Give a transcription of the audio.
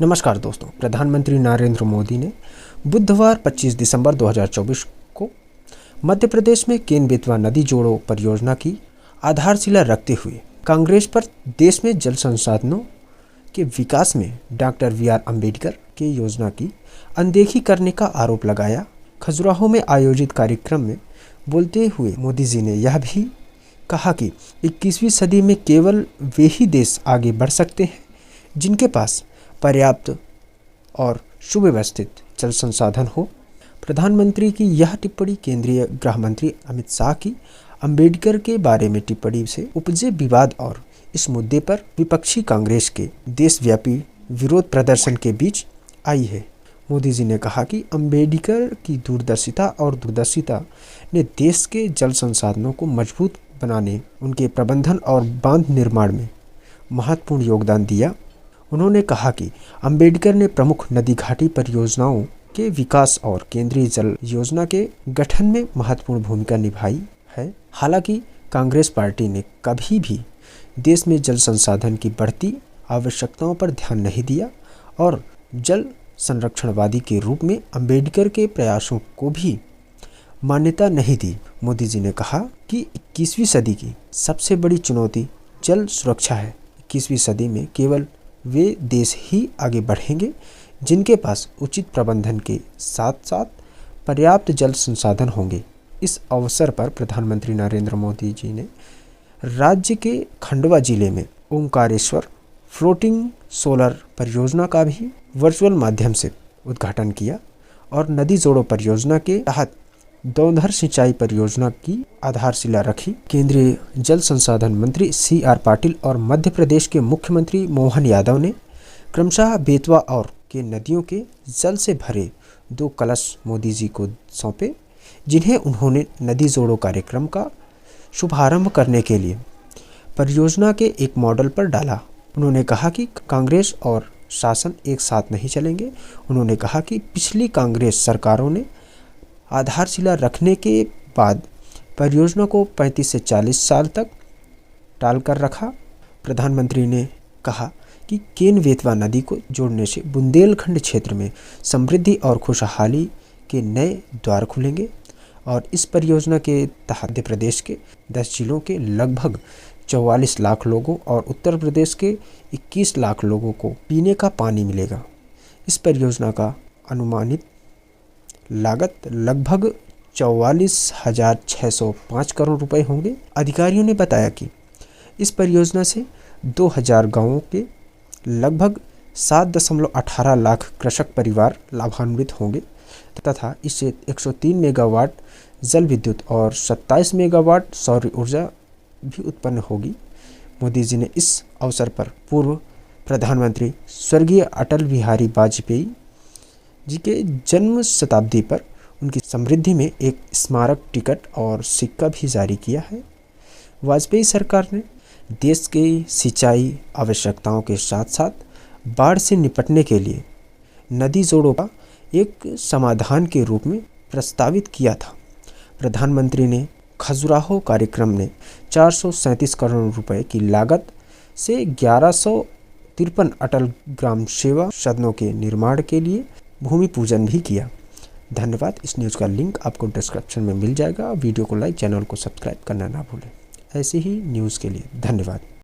नमस्कार दोस्तों, प्रधानमंत्री नरेंद्र मोदी ने बुधवार 25 दिसंबर 2024 को मध्य प्रदेश में केन बेतवा नदी जोड़ो परियोजना की आधारशिला रखते हुए कांग्रेस पर देश में जल संसाधनों के विकास में डॉक्टर वी.आर. अम्बेडकर के योजना की अनदेखी करने का आरोप लगाया। खजुराहो में आयोजित कार्यक्रम में बोलते हुए मोदी जी ने यह भी कहा कि 21वीं सदी में केवल वे ही देश आगे बढ़ सकते हैं जिनके पास पर्याप्त और सुव्यवस्थित जल संसाधन हो। प्रधानमंत्री की यह टिप्पणी केंद्रीय गृह मंत्री अमित शाह की अंबेडकर के बारे में टिप्पणी से उपजे विवाद और इस मुद्दे पर विपक्षी कांग्रेस के देशव्यापी विरोध प्रदर्शन के बीच आई है। मोदी जी ने कहा कि अंबेडकर की दूरदर्शिता और दूरदर्शिता ने देश के जल संसाधनों को मजबूत बनाने, उनके प्रबंधन और बांध निर्माण में महत्वपूर्ण योगदान दिया। उन्होंने कहा कि अंबेडकर ने प्रमुख नदी घाटी परियोजनाओं के विकास और केंद्रीय जल योजना के गठन में महत्वपूर्ण भूमिका निभाई है। हालांकि कांग्रेस पार्टी ने कभी भी देश में जल संसाधन की बढ़ती आवश्यकताओं पर ध्यान नहीं दिया और जल संरक्षणवादी के रूप में अंबेडकर के प्रयासों को भी मान्यता नहीं दी। मोदी जी ने कहा कि 21वीं सदी की सबसे बड़ी चुनौती जल सुरक्षा है। 21वीं सदी में केवल वे देश ही आगे बढ़ेंगे जिनके पास उचित प्रबंधन के साथ साथ पर्याप्त जल संसाधन होंगे। इस अवसर पर प्रधानमंत्री नरेंद्र मोदी जी ने राज्य के खंडवा जिले में ओंकारेश्वर फ्लोटिंग सोलर परियोजना का भी वर्चुअल माध्यम से उद्घाटन किया और नदी जोड़ो परियोजना के तहत दौधर सिंचाई परियोजना की आधारशिला रखी। केंद्रीय जल संसाधन मंत्री सी.आर. पाटिल और मध्य प्रदेश के मुख्यमंत्री मोहन यादव ने क्रमशः बेतवा और के नदियों के जल से भरे 2 कलश मोदी जी को सौंपे, जिन्हें उन्होंने नदी जोड़ो कार्यक्रम का शुभारंभ करने के लिए परियोजना के एक मॉडल पर डाला। उन्होंने कहा कि कांग्रेस और शासन एक साथ नहीं चलेंगे। उन्होंने कहा कि पिछली कांग्रेस सरकारों ने आधारशिला रखने के बाद परियोजना को 35 से 40 साल तक टाल कर रखा। प्रधानमंत्री ने कहा कि केन बेतवा नदी को जोड़ने से बुंदेलखंड क्षेत्र में समृद्धि और खुशहाली के नए द्वार खुलेंगे और इस परियोजना के तहत मध्य प्रदेश के 10 जिलों के लगभग 44 लाख लोगों और उत्तर प्रदेश के 21 लाख लोगों को पीने का पानी मिलेगा। इस परियोजना का अनुमानित लागत लगभग 44,605 करोड़ रुपए होंगे। अधिकारियों ने बताया कि इस परियोजना से 2000 गांवों के लगभग 7.18 लाख कृषक परिवार लाभान्वित होंगे तथा इससे 103 मेगावाट जल विद्युत और 27 मेगावाट सौर ऊर्जा भी उत्पन्न होगी। मोदी जी ने इस अवसर पर पूर्व प्रधानमंत्री स्वर्गीय अटल बिहारी वाजपेयी जी के जन्म शताब्दी पर उनकी समृद्धि में एक स्मारक टिकट और सिक्का भी जारी किया है। वाजपेयी सरकार ने देश के सिंचाई आवश्यकताओं के साथ साथ बाढ़ से निपटने के लिए नदी जोड़ों का एक समाधान के रूप में प्रस्तावित किया था। प्रधानमंत्री ने खजुराहो कार्यक्रम में 437 करोड़ रुपए की लागत से 1153 अटल ग्राम सेवा सदनों के निर्माण के लिए भूमि पूजन भी किया। धन्यवाद। इस न्यूज़ का लिंक आपको डिस्क्रिप्शन में मिल जाएगा। वीडियो को लाइक, चैनल को सब्सक्राइब करना ना भूलें। ऐसे ही न्यूज़ के लिए धन्यवाद।